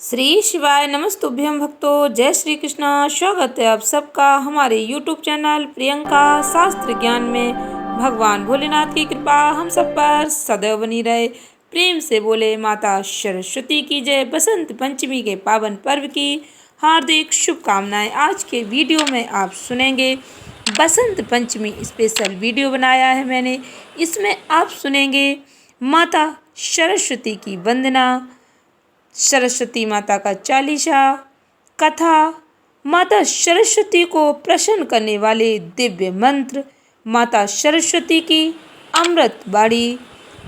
श्री शिवाय नमस्तुभ्यं भक्तों। जय श्री कृष्णा। स्वागत है आप सबका हमारे यूट्यूब चैनल प्रियंका शास्त्र ज्ञान में। भगवान भोलेनाथ की कृपा हम सब पर सदैव बनी रहे। प्रेम से बोले माता सरस्वती की जय। बसंत पंचमी के पावन पर्व की हार्दिक शुभकामनाएं। आज के वीडियो में आप सुनेंगे बसंत पंचमी स्पेशल वीडियो बनाया है मैंने। इसमें आप सुनेंगे माता सरस्वती की वंदना, सरस्वती माता का चालीसा, कथा, माता सरस्वती को प्रसन्न करने वाले दिव्य मंत्र, माता सरस्वती की अमृत बाणी,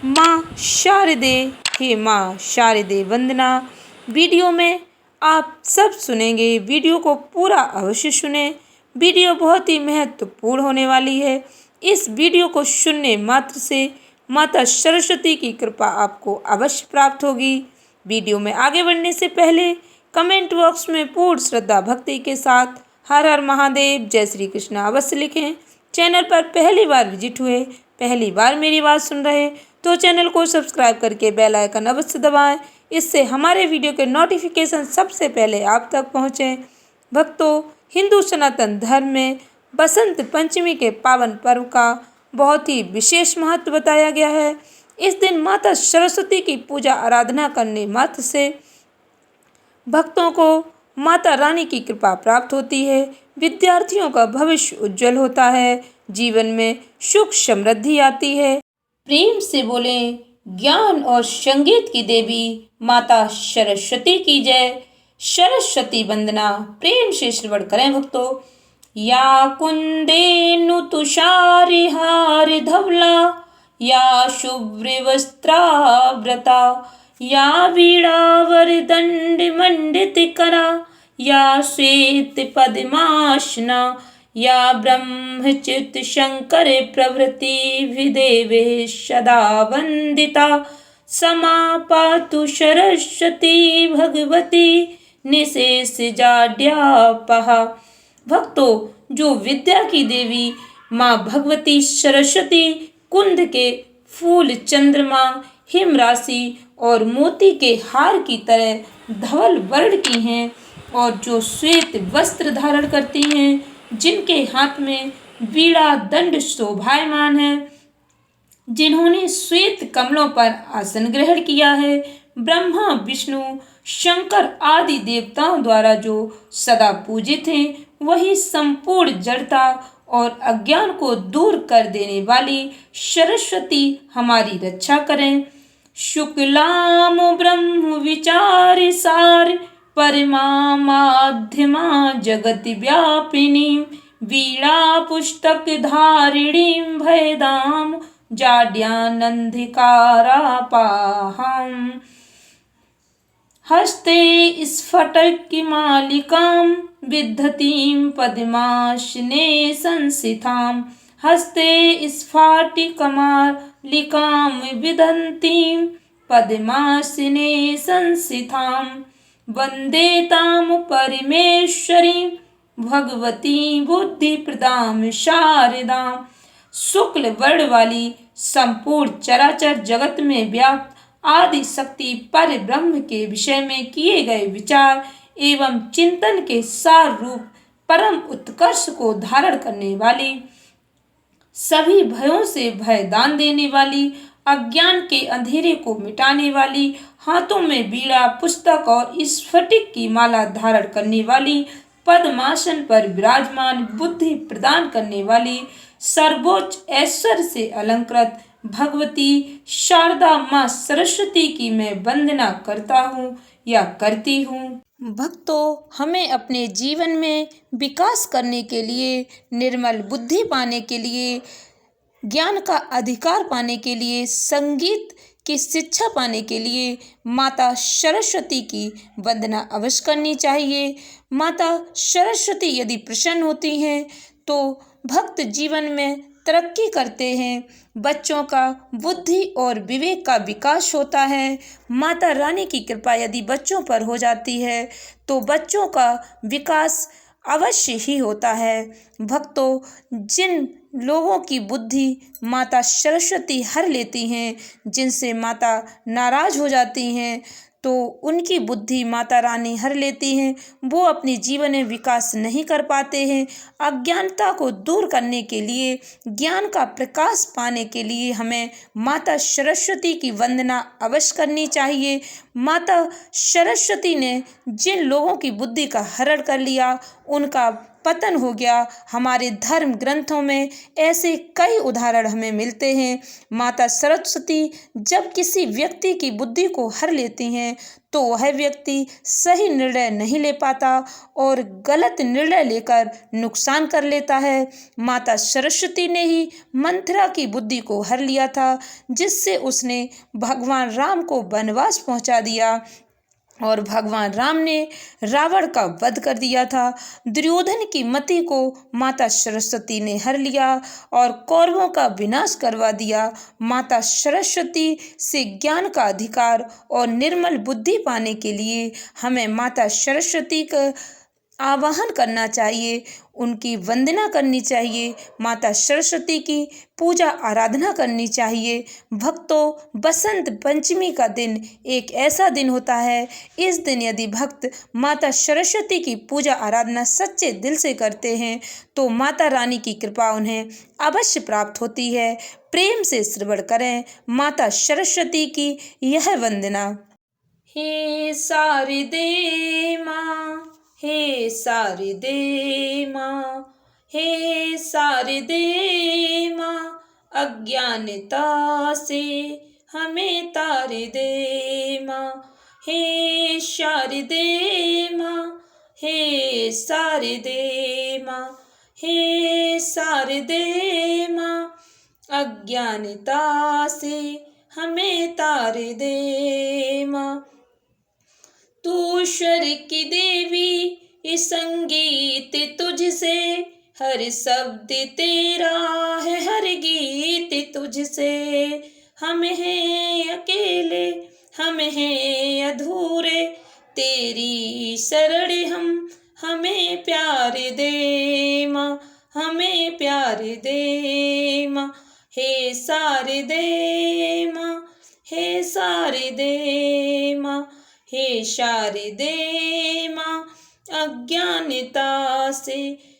माँ शारदे हे माँ शारदे वंदना। वीडियो में आप सब सुनेंगे। वीडियो को पूरा अवश्य सुने। वीडियो बहुत ही महत्वपूर्ण होने वाली है। इस वीडियो को सुनने मात्र से माता सरस्वती की कृपा आपको अवश्य प्राप्त होगी। वीडियो में आगे बढ़ने से पहले कमेंट बॉक्स में पूर्ण श्रद्धा भक्ति के साथ हर हर महादेव, जय श्री कृष्ण अवश्य लिखें। चैनल पर पहली बार विजिट हुए, पहली बार मेरी बात सुन रहे तो चैनल को सब्सक्राइब करके बेल आइकन अवश्य दबाएं। इससे हमारे वीडियो के नोटिफिकेशन सबसे पहले आप तक पहुँचें। भक्तों, हिंदू सनातन धर्म में बसंत पंचमी के पावन पर्व का बहुत ही विशेष महत्व बताया गया है। इस दिन माता सरस्वती की पूजा आराधना करने मात्र से भक्तों को माता रानी की कृपा प्राप्त होती है। विद्यार्थियों का भविष्य उज्जवल होता है, जीवन में सुख समृद्धि आती है। प्रेम से बोलें ज्ञान और संगीत की देवी माता सरस्वती की जय। सरस्वती वंदना प्रेम से श्रवण करें भक्तों। या कुंदेनु तुषारिहार धवला, या शुभ्रवस्त्रावृता, या वीणावरदंड मंडितकरा, या श्वेत पद्मासना, या ब्रह्मचित शंकर प्रभृति विदेवे सदा वंदिता। समापातु सरस्वती भगवती निशेष जाड्यापहा। भक्तों, जो विद्या की देवी माँ भगवती सरस्वती कुंद के फूल, चंद्रमा, हिम राशि और मोती के हार की तरह धवल वर्ण की हैं और जो श्वेत वस्त्र धारण करती हैं, जिनके हाथ में वीणा दंड शोभायमान है, जिन्होंने श्वेत कमलों पर आसन ग्रहण किया है, ब्रह्मा विष्णु शंकर आदि देवताओं द्वारा जो सदा पूजित हैं, वही संपूर्ण जड़ता और अज्ञान को दूर कर देने वाली सरस्वती हमारी रक्षा करें। शुक्लाम ब्रह्म विचार सार परमा माध्यमा जगत व्यापिनी, वीणा पुस्तक धारिणी भयदाम जाड्यानंधिकारापाहम। हस्ते स्फटिकमालिकां विदधतीं पद्मासने संस्थितां, हस्ते स्फटिकमालिकां विदधतीं पद्मासने संस्थितां, वन्दे तां परमेश्वरीं भगवती बुद्धिप्रदां शारदां। शुक्ल वर्ण वाली संपूर्ण चराचर जगत में व्याप्त आदि शक्ति पर ब्रह्म के विषय में किए गए विचार एवं चिंतन के सार रूप परम उत्कर्ष को धारण करने वाली, सभी भयों से भय दान देने वाली, अज्ञान के अंधेरे को मिटाने वाली, हाथों में वीणा पुस्तक और स्फटिक की माला धारण करने वाली, पद्मासन पर विराजमान बुद्धि प्रदान करने वाली, सर्वोच्च ऐश्वर्य से अलंकृत भगवती शारदा माँ सरस्वती की मैं वंदना करता हूँ या करती हूँ। भक्तों, हमें अपने जीवन में विकास करने के लिए, निर्मल बुद्धि पाने के लिए, ज्ञान का अधिकार पाने के लिए, संगीत की शिक्षा पाने के लिए माता सरस्वती की वंदना अवश्य करनी चाहिए। माता सरस्वती यदि प्रसन्न होती हैं तो भक्त जीवन में तरक्की करते हैं, बच्चों का बुद्धि और विवेक का विकास होता है। माता रानी की कृपा यदि बच्चों पर हो जाती है तो बच्चों का विकास अवश्य ही होता है। भक्तों, जिन लोगों की बुद्धि माता सरस्वती हर लेती हैं, जिनसे माता नाराज हो जाती हैं, तो उनकी बुद्धि माता रानी हर लेती हैं। वो अपने जीवन में विकास नहीं कर पाते हैं। अज्ञानता को दूर करने के लिए, ज्ञान का प्रकाश पाने के लिए हमें माता सरस्वती की वंदना अवश्य करनी चाहिए। माता सरस्वती ने जिन लोगों की बुद्धि का हरण कर लिया, उनका पतन हो गया। हमारे धर्म ग्रंथों में ऐसे कई उदाहरण हमें मिलते हैं। माता सरस्वती जब किसी व्यक्ति की बुद्धि को हर लेती हैं तो वह व्यक्ति सही निर्णय नहीं ले पाता और गलत निर्णय लेकर नुकसान कर लेता है। माता सरस्वती ने ही मंथरा की बुद्धि को हर लिया था, जिससे उसने भगवान राम को वनवास पहुंचा दिया और भगवान राम ने रावण का वध कर दिया था। दुर्योधन की मति को माता सरस्वती ने हर लिया और कौरवों का विनाश करवा दिया। माता सरस्वती से ज्ञान का अधिकार और निर्मल बुद्धि पाने के लिए हमें माता सरस्वती का आवाहन करना चाहिए, उनकी वंदना करनी चाहिए, माता सरस्वती की पूजा आराधना करनी चाहिए। भक्तों, बसंत पंचमी का दिन एक ऐसा दिन होता है, इस दिन यदि भक्त माता सरस्वती की पूजा आराधना सच्चे दिल से करते हैं तो माता रानी की कृपा उन्हें अवश्य प्राप्त होती है। प्रेम से श्रवण करें माता सरस्वती की यह वंदना। हे शारदे माँ, हे शारदे माँ, हे शारदे माँ, अज्ञानता से हमें तार दे माँ। हे शारदे माँ, हे शारदे माँ, हे शारदे माँ, अज्ञानता से हमें तार दे माँ। तू स्वर की देवी, इस संगीत तुझसे, हर शब्द तेरा है, हर गीत तुझसे। हम हैं अकेले, हम हैं अधूरे, तेरी शरण हम, हमें प्यार दे माँ, हमें प्यार दे माँ। हे शारदे माँ, हे शारदे माँ, हे शारदे माँ, अज्ञानता से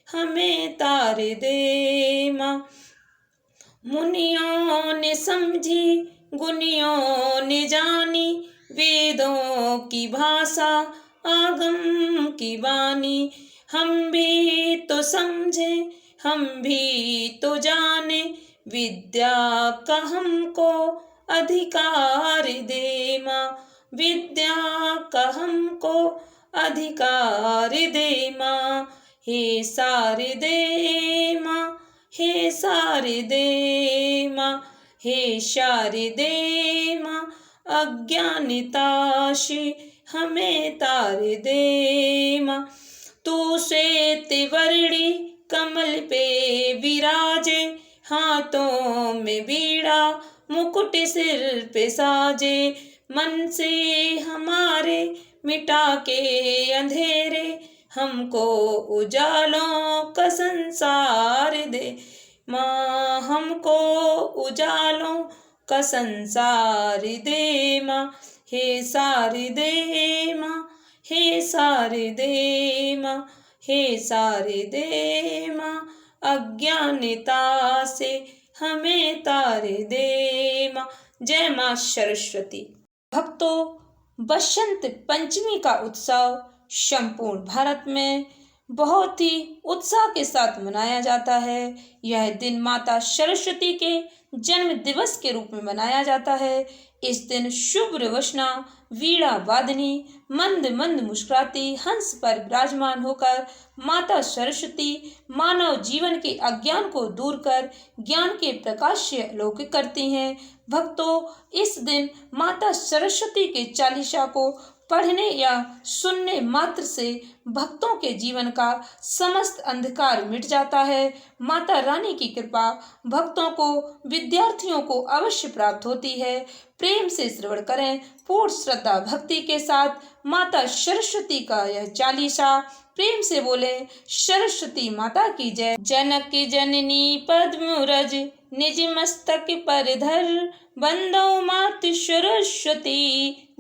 हमें तार दे माँ। मुनियों ने समझी, गुनियों ने जानी, वेदों की भाषा, आगम की वाणी। हम भी तो समझे, हम भी तो जाने, विद्या का हमको अधिकार दे माँ, विद्या का हमको अधिकार दे माँ। हे शारदे माँ, हे शारदे माँ, हे शारदे माँ, अज्ञानता से हमें तार दे माँ। तू श्वेत वर्णी कमल पे विराजे, हाथों में बीड़ा मुकुट सिर पे साजे। मन से हमारे मिटा के अंधेरे, हमको उजालों का संसार दे माँ, हमको उजालों का संसार दे माँ। हे शारदे माँ, हे शारदे माँ, हे शारदे माँ, अज्ञानता से हमें तार दे माँ। जय माँ सरस्वती। भक्तों, बसंत पंचमी का उत्सव संपूर्ण भारत में बहुत ही उत्साह के साथ मनाया जाता है। यह दिन माता सरस्वती के जन्म दिवस के रूप में मनाया जाता है। इस दिन शुभ्र वसना वीणा वादनी मंद मंद मुस्कुराती हंस पर विराजमान होकर माता सरस्वती मानव जीवन के अज्ञान को दूर कर ज्ञान के प्रकाश से अलौकिक करती हैं। भक्तों, इस दिन माता सरस्वती के चालीसा को पढ़ने या सुनने मात्र से भक्तों के जीवन का समस्त अंधकार मिट जाता है। माता रानी की कृपा भक्तों को, विद्यार्थियों को अवश्य प्राप्त होती है। प्रेम से श्रवण करें पूर्ण श्रद्धा भक्ति के साथ माता सरस्वती का यह चालीसा। प्रेम से बोले सरस्वती माता की जय। जनक जननी पद्मरज निज मस्तक पर धर, बंदो मात सरस्वती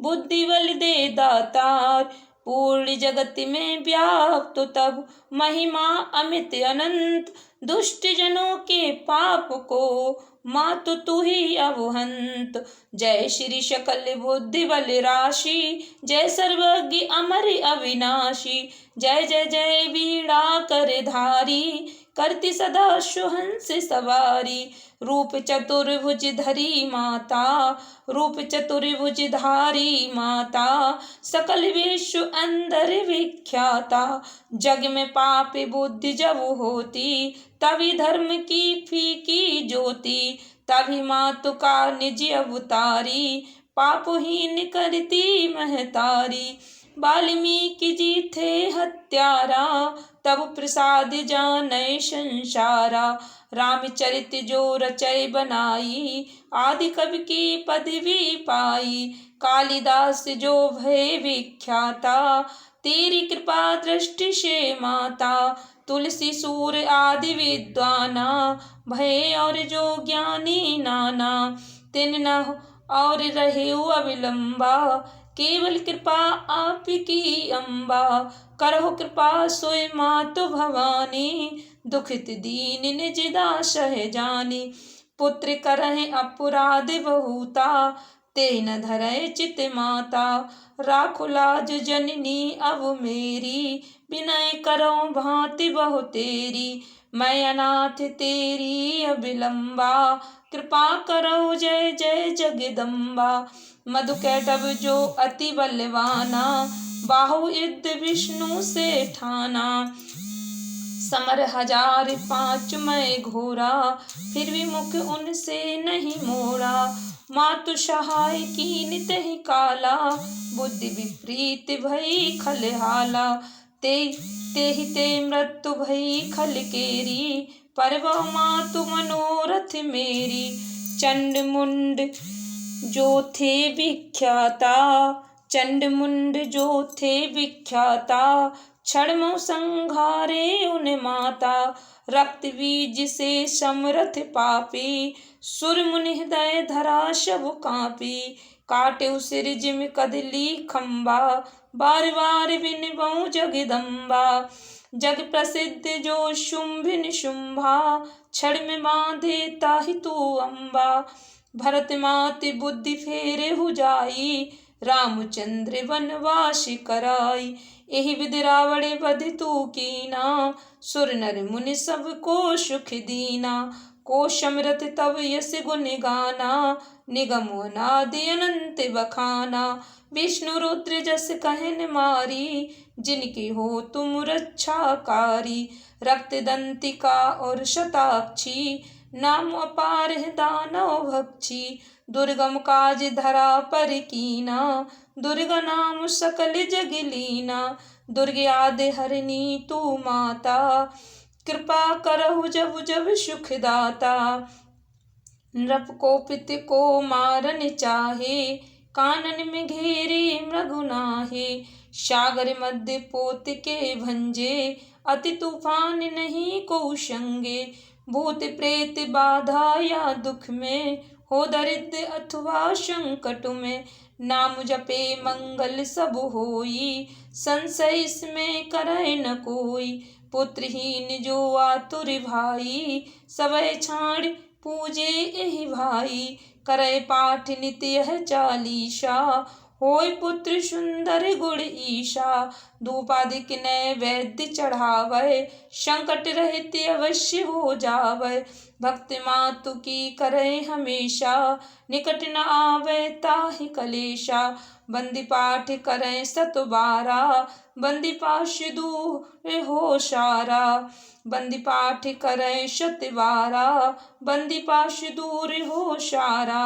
बुद्धि बल दे दातार। पूर्ण जगत में व्याप्त तब महिमा अमित अनंत। दुष्ट जनों के पाप को मात तू ही अवहंत। जय श्री सकल बुद्धि बल राशि, जय सर्वज्ञ अमर अविनाशी। जय जय जय वीणा कर धारी, करती सदा सुहंस सवारी। रूप चतुर्भुज धरी माता, रूप चतुर्भुज धारी माता। सकल विश्व अंदर विख्याता। जग में पाप बुद्धि जब होती, तभी धर्म की फीकी ज्योति। तभी मातु का निज अवतारी, पापहीन करती महतारी। वाल्मीकि जी थे हत्यारा, तब प्रसाद जानै संसारा। रामचरित जो रचय बनाई, आदि कवि की पदवी पाई। कालिदास जो भय विख्याता, तेरी कृपा दृष्टि से माता। तुलसी सूर आदि विद्वाना, भय और जो ज्ञानी नाना। तिन न और रहे अविलंबा, केवल कृपा आपकी अम्बा। करहो कृपा सोय मातु भवानी, दुखित दीन निज दास है जानी। पुत्र करहि अपराध बहुता, ते न धरय चित माता। राखो लाज जननी अब मेरी, विनय करो भांति बहु तेरी। मैं अनाथ तेरी अविलंबा, कृपा करो जय जय जगदम्बा। मधु कैटभ जो अति बलवाना, बाहु युद्ध विष्णु से ठाना। समर हजार पांच मैं घोरा, फिर भी मुख उनसे नहीं मोड़ा। मातु सहाय कीन तहि काला, बुद्धि विपरीत भई खलहाला। तेहि ते मृत्यु भई खल केरी, परवह मातु मनोरथ मेरी। चंड मुंड जो थे विख्याता, चंड मुंड जो थे विख्याता। क्षणमो संघारे उन माता, रक्त बीज से समरथ पापी। सुर मुनि हृदय धरा सब कांपी, काटे सिर जिम कदली खम्बा। बार बार बिनबऊ जगदम्बा, जग प्रसिद्ध जो शुंभ निशुंभा। क्षण में बांधे ताहि तू अम्बा, भरत माति बुद्धि फेरे हो जाई। रामचंद्र वनवास कराई, एहि विधि रावण वध तू कीना। सुर नर मुनि सब को सुख दीना, को समरथ तब यस गुण गाना। निगम अनादि अनंत बखाना, विष्णु रुद्र जस कहन मारी। जिनकी हो तुम रक्षाकारी, रक्त दंतिका और शताक्षी। नाम अपार है दानव भक्षी, दुर्गम काज धरा पर कीना। दुर्गा नाम सकल जग लीना, दुर्गे आदि हरिणी तू माता। कृपा करहु जब जब सुखदाता, नृप को पित को मारन चाहे। कानन में घेरे मृगु नाहे, सागर मध्य पोत के भंजे। अति तूफान नहीं को संगे, भूत प्रेत बाधा या दुख में। हो दरिद्र अथवा संकट में, नाम जपे मंगल सब होई। संशय इसमें करे न कोई, पुत्रहीन जो आतुर भाई। सबय छाड़ पूजे एहि भाई, करे पाठ नित्य है चालीसा। होय पुत्र सुंदर गुण ईशा, धूपाधिक नैवेद्य चढ़ावै। संकट रहित अवश्य हो जावै, भक्ति मातु की करे हमेशा। निकट न आवे ताहि कलेशा, बंदी पाठ करें सत बारा। बंदी पाश दूर हो सारा, बंदी पाठ करें शत बारा। बंदी पाश दूर हो सारा,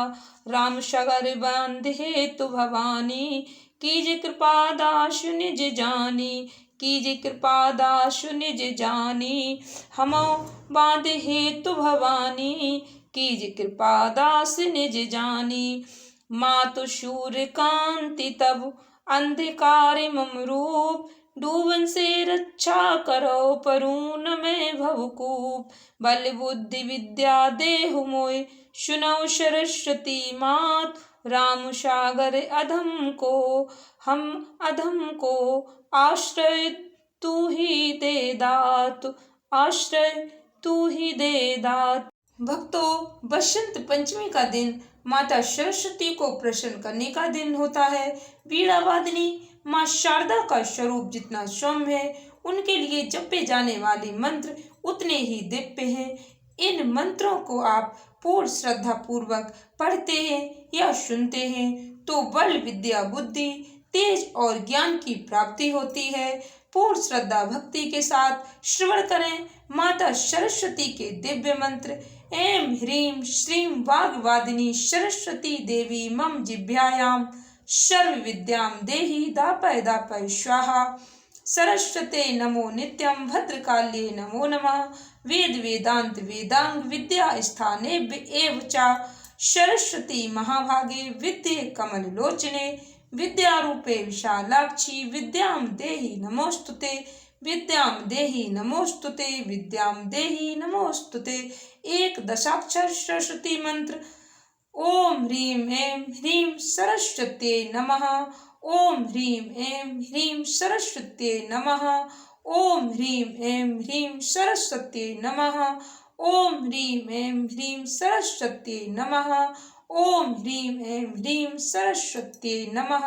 राम सगर बांधे तु भवानी। कीजे कृपा दासु निज जानी, कीजे कृपा दासु निज जानी। हमो बांधे हेतु भवानी, कीज कृपा दास निज जानी। मातु शूर कांति तब अंधकार मम रूप, डूबन से रक्षा करो परून में भवकूप। बल बुद्धि विद्या देहु मोय, सुनो सरस्वती मात, राम सागर अधम को, हम अधम को आश्रय तू ही दे दात, आश्रय तू ही दे दात। भक्तों, बसंत पंचमी का दिन माता सरस्वती को प्रसन्न करने का दिन होता है। वीणा वादिनी माँ शारदा का स्वरूप जितना सौम्य है, उनके लिए जपे जाने वाले मंत्र उतने ही दिव्य हैं। इन मंत्रों को आप पूर्ण श्रद्धा पूर्वक पढ़ते हैं या सुनते हैं तो बल, विद्या, बुद्धि, तेज और ज्ञान की प्राप्ति होती है। पूर्ण श्रद्धा भक्ति के साथ श्रवण करें माता सरस्वती के दिव्य मंत्र। ऐं ह्रीं श्रीं वाग्वादिनी सरस्वती देवी मम जिह्वायां सर्व विद्यां देहि दापय दापय स्वाहा। सरस्वते नमो नित्यं, भद्रकाल्ये नमो नमः। वेद वेदांत वेदांग विद्या स्थानेभ्य एव च। सरस्वती महाभागे विद्ये कमललोचने, विद्यारूपे विशालाक्षी विद्यां देहि नमोस्तुते, विद्यां देहि नमोस्तुते, विद्यां देहि नमोस्तुते। एक दशाक्षर सरस्वती मंत्र। ओम ह्रीं ऐं ह्रीं सरस्वत्यै नमः। ओम ह्रीं ऐं ह्रीं सरस्वत्यै नमः। ओम ह्रीं ऐं ह्रीं सरस्वत्यै नमः। ओम ह्रीं ऐं ह्रीं सरस्वत्यै नमः। ओम ह्रीं ऐं ह्रीं सरस्वत्यै नमः।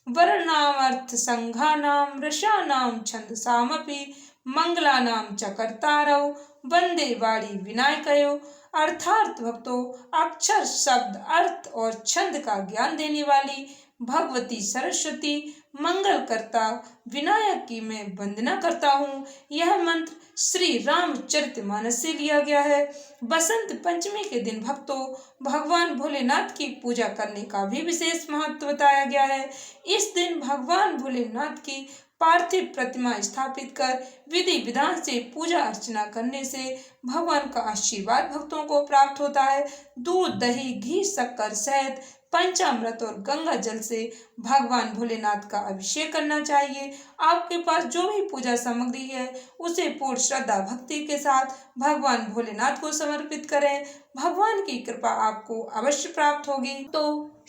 वर्णामर्थ संघानां रसानां छन्दसामपि मंगलानां च कर्तारौ वंदे वाणी विनायकयो। अर्थात भक्तों, अक्षर, शब्द, अर्थ और छंद का ज्ञान देने वाली भगवती सरस्वती मंगलकर्ता विनायक की मैं वंदना करता हूँ। यह मंत्र श्री रामचरितमानस से लिया गया है। बसंत पंचमी के दिन भक्तों, भगवान भोलेनाथ की पूजा करने का भी विशेष महत्व बताया गया है। इस दिन भगवान भोलेनाथ की पार्थिव प्रतिमा स्थापित कर विधि विधान से पूजा अर्चना करने से भगवान का आशीर्वाद भक्तों को प्राप्त होता है। दूध, दही, घी, शक्कर, शहद, पंचामृत और गंगा जल से भगवान भोलेनाथ का अभिषेक करना चाहिए। आपके पास जो भी पूजा सामग्री है उसे पूर्ण श्रद्धा भक्ति के साथ भगवान भोलेनाथ को समर्पित करें। भगवान की कृपा आपको अवश्य प्राप्त होगी। तो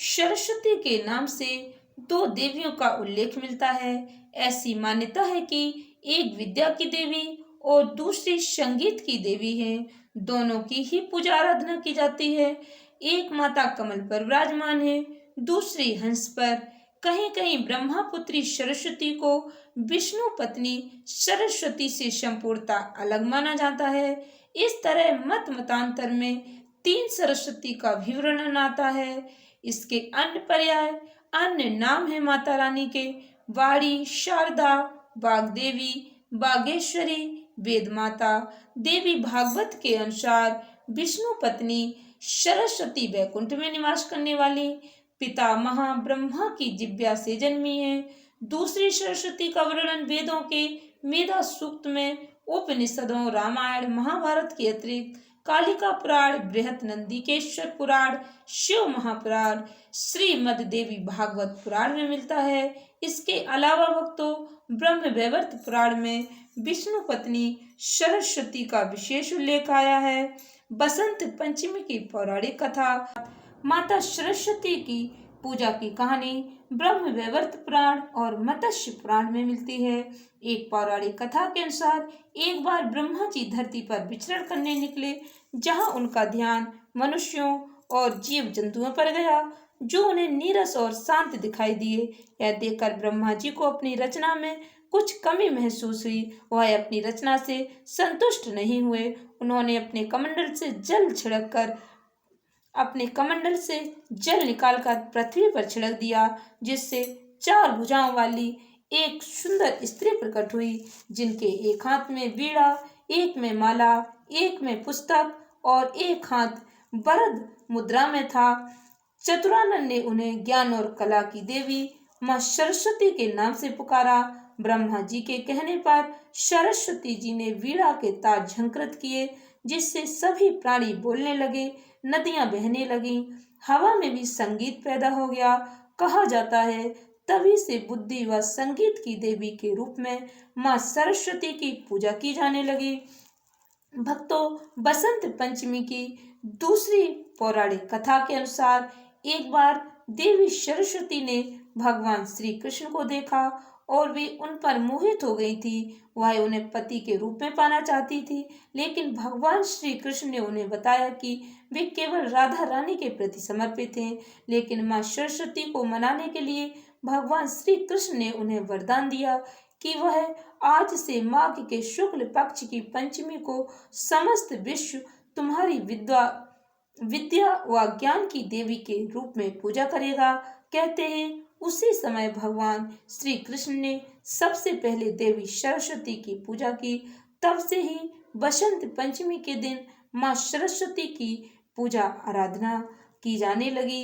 सरस्वती के नाम से दो देवियों का उल्लेख मिलता है। ऐसी मान्यता है कि एक विद्या की देवी और दूसरी संगीत की देवी है। दोनों की ही पूजा आराधना की जाती है। एक माता कमल पर विराजमान है, दूसरी हंस पर। कहीं कहीं ब्रह्मापुत्री सरस्वती को विष्णु पत्नी सरस्वती से संपूर्णता अलग माना जाता है। इस तरह मत मतांतर में तीन सरस्वती का भी वर्णन आता है। इसके अन्य पर्याय, अन्य नाम है माता रानी के वाणी, शारदा, वाग्देवी, बागेश्वरी, वेद माता। देवी भागवत के अनुसार विष्णु पत्नी सरस्वती वैकुंठ में निवास करने वाली पितामह ब्रह्मा की जिह्वा से जन्मी है। दूसरी सरस्वती का वर्णन वेदों के मेधा सूक्त में, उपनिषदों, रामायण, महाभारत के अतिरिक्त कालिका पुराण, बृहत नंदिकेश्वर पुराण, शिव महापुराण, श्रीमद देवी भागवत पुराण में मिलता है। इसके अलावा भक्तों, ब्रह्म वैवर्त पुराण में विष्णु पत्नी सरस्वती का विशेष उल्लेख आया है। बसंत पंचमी की पौराणिक कथा। माता सरस्वती की पूजा की कहानी ब्रह्म वैवर्त पुराण और मत्स्य पुराण में मिलती है। एक पौराणिक कथा के अनुसार एक बार ब्रह्मा जी धरती पर विचरण करने निकले, जहां उनका ध्यान मनुष्यों और जीव जंतुओं पर गया, जो उन्हें नीरस और शांत दिखाई दिए। यह देखकर ब्रह्मा जी को अपनी रचना में कुछ कमी महसूस हुई। वह अपनी रचना से संतुष्ट नहीं हुए। उन्होंने अपने कमंडल से जल निकालकर पृथ्वी पर छिड़क दिया, जिससे चार भुजाओं वाली एक सुंदर स्त्री प्रकट हुई, जिनके एक हाथ में वीणा, एक में माला, एक में पुस्तक और एक हाथ वरद मुद्रा में था। चतुरानन ने उन्हें ज्ञान और कला की देवी माँ सरस्वती के नाम से पुकारा। ब्रह्मा जी के कहने पर सरस्वती जी ने वीणा के तार झंकृत किए, जिससे सभी प्राणी बोलने लगे, नदियां बहने लगीं, हवा में भी संगीत पैदा हो गया। कहा जाता है तभी से बुद्धि व संगीत की देवी के रूप में माँ सरस्वती की पूजा की जाने लगी। भक्तों, बसंत पंचमी की दूसरी पौराणिक कथा के अनुसार एक बार देवी सरस्वती ने भगवान श्री कृष्ण को देखा और वे उन पर मोहित हो गई थी। वह उन्हें पति के रूप में पाना चाहती थी, लेकिन भगवान श्री कृष्ण ने उन्हें बताया कि वे केवल राधा रानी के प्रति समर्पित हैं। लेकिन माँ सरस्वती को मनाने के लिए भगवान श्री कृष्ण ने उन्हें वरदान दिया कि वह आज से माघ के शुक्ल पक्ष की पंचमी को समस्त विश्व तुम्हारी विद्या व ज्ञान की देवी के रूप में पूजा करेगा। कहते हैं उसी समय भगवान श्री कृष्ण ने सबसे पहले देवी सरस्वती की पूजा की। तब से ही बसंत पंचमी के दिन माँ सरस्वती की पूजा आराधना की जाने लगी।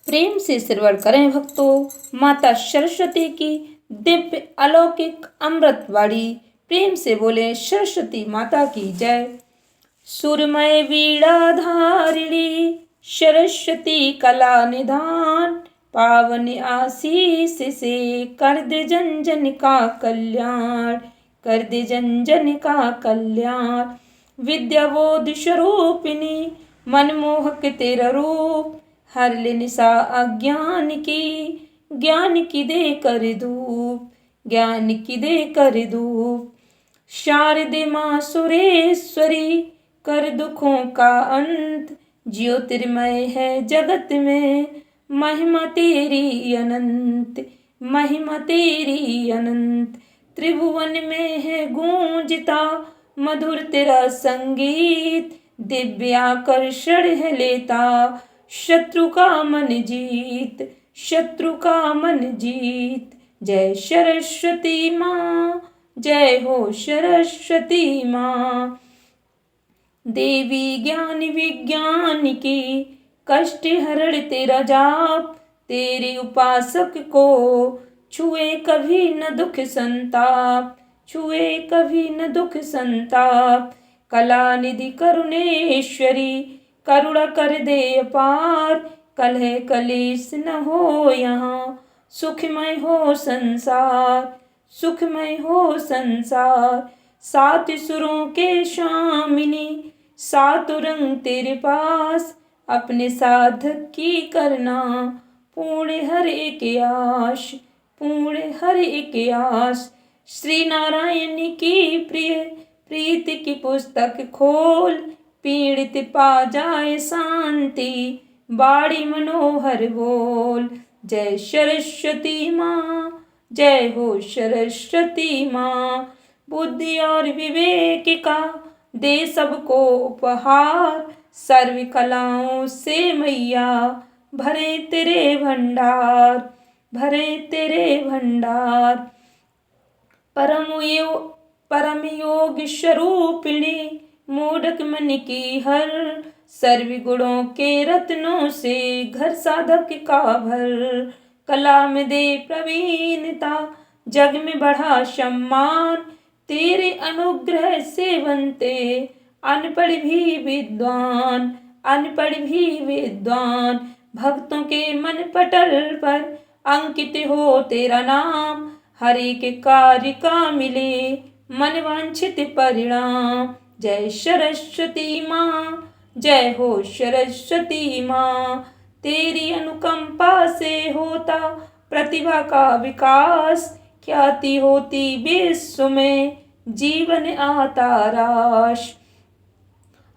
प्रेम से श्रवण करें भक्तों माता सरस्वती की दिव्य अलौकिक अमृत वाणी। प्रेम से बोले सरस्वती माता की जय। सुरमय वीणा धारिणी सरस्वती कला निधान, पावन आशीष से कर दे जन जन का कल्याण, कर दे जन जन का कल्याण। विद्या बोध स्वरूपिणी मनमोहक तेरा रूप, हर ले निशा अज्ञान की, ज्ञान की दे कर धूप, ज्ञान की दे कर धूप। शारदे माँ सुरेश्वरी कर दुखों का अंत, ज्योतिर्मय है जगत में महिमा तेरी अनंत, महिमा तेरी अनंत। त्रिभुवन में है गूंजता मधुर तेरा संगीत, दिव्याकर्षण है लेता शत्रु का मन जीत, शत्रु का मन जीत। जय सरस्वती माँ, जय हो सरस्वती माँ। देवी ज्ञान विज्ञान की कष्ट हरण तेरा जाप, तेरे उपासक को छुए कभी न दुख संताप, छुए कभी न दुख संताप। कला निधि करुणेश्वरी करुणा कर दे अपार, कलह कलेश न हो यहाँ, सुखमय हो संसार, सुखमय हो संसार। सात सुरों के स्वामिनी सातों रंग तेरे पास, अपने साधक की करना पूर्ण हर एक आश, पूर्ण हर एक आश। श्री नारायण की प्रिय प्रीति की पुस्तक खोल, पीड़ित पा जाए शांति, बाड़ी मनोहर बोल। जय सरस्वती माँ, जय हो सरस्वती माँ। बुद्धि और विवेक का दे सबको उपहार, सर्व कलाओं से मैया भरे तेरे भंडार, भरे तेरे भंडार। परम योग स्वरूपिणी मोदक मन की हर, सर्व गुणों के रत्नों से घर साधक का भर। कला में दे प्रवीणता जग में बढ़ा सम्मान, तेरे अनुग्रह से बनते अनपढ़ भी विद्वान, अनपढ़ भी विद्वान। भक्तों के मन पटल पर अंकित हो तेरा नाम, हर एक कार्य का मिले मन वांछित परिणाम। जय सरस्वती माँ, जय हो सरस्वती माँ। तेरी अनुकंपा से होता प्रतिभा का विकास, ख्याति होती विश्व में जीवन आता राश।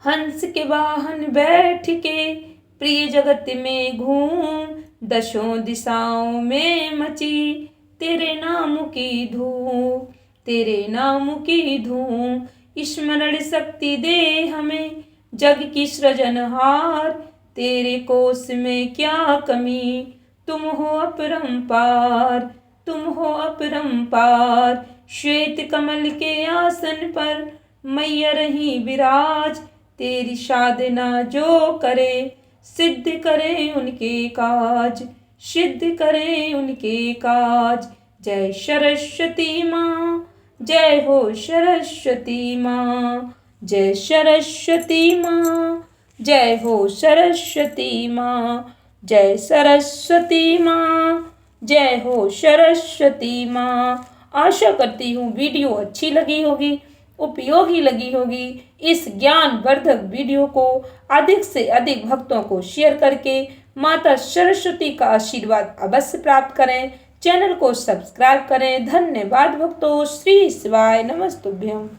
हंस के वाहन बैठ के प्रिय जगत में घूम, दशों दिशाओं में मची तेरे नाम की धूम, तेरे नाम की धूम। स्मरण शक्ति दे हमें जग की सृजनहार, तेरे कोष में क्या कमी, तुम हो अपरंपार, तुम हो अपरंपार। श्वेत कमल के आसन पर मैया रही विराज, तेरी साधना जो करे सिद्ध करे उनके काज, सिद्ध करे उनके काज। जय सरस्वती माँ, जय हो सरस्वती माँ, जय सरस्वती माँ, जय हो सरस्वती माँ, जय सरस्वती माँ, जय हो सरस्वती माँ। आशा करती हूँ वीडियो अच्छी लगी होगी। उपयोगी लगी होगी। इस ज्ञानवर्धक वीडियो को अधिक से अधिक भक्तों को शेयर करके माता सरस्वती का आशीर्वाद अवश्य प्राप्त करें। चैनल को सब्सक्राइब करें। धन्यवाद भक्तों। श्री शिवाय नमस्तुभ्यम।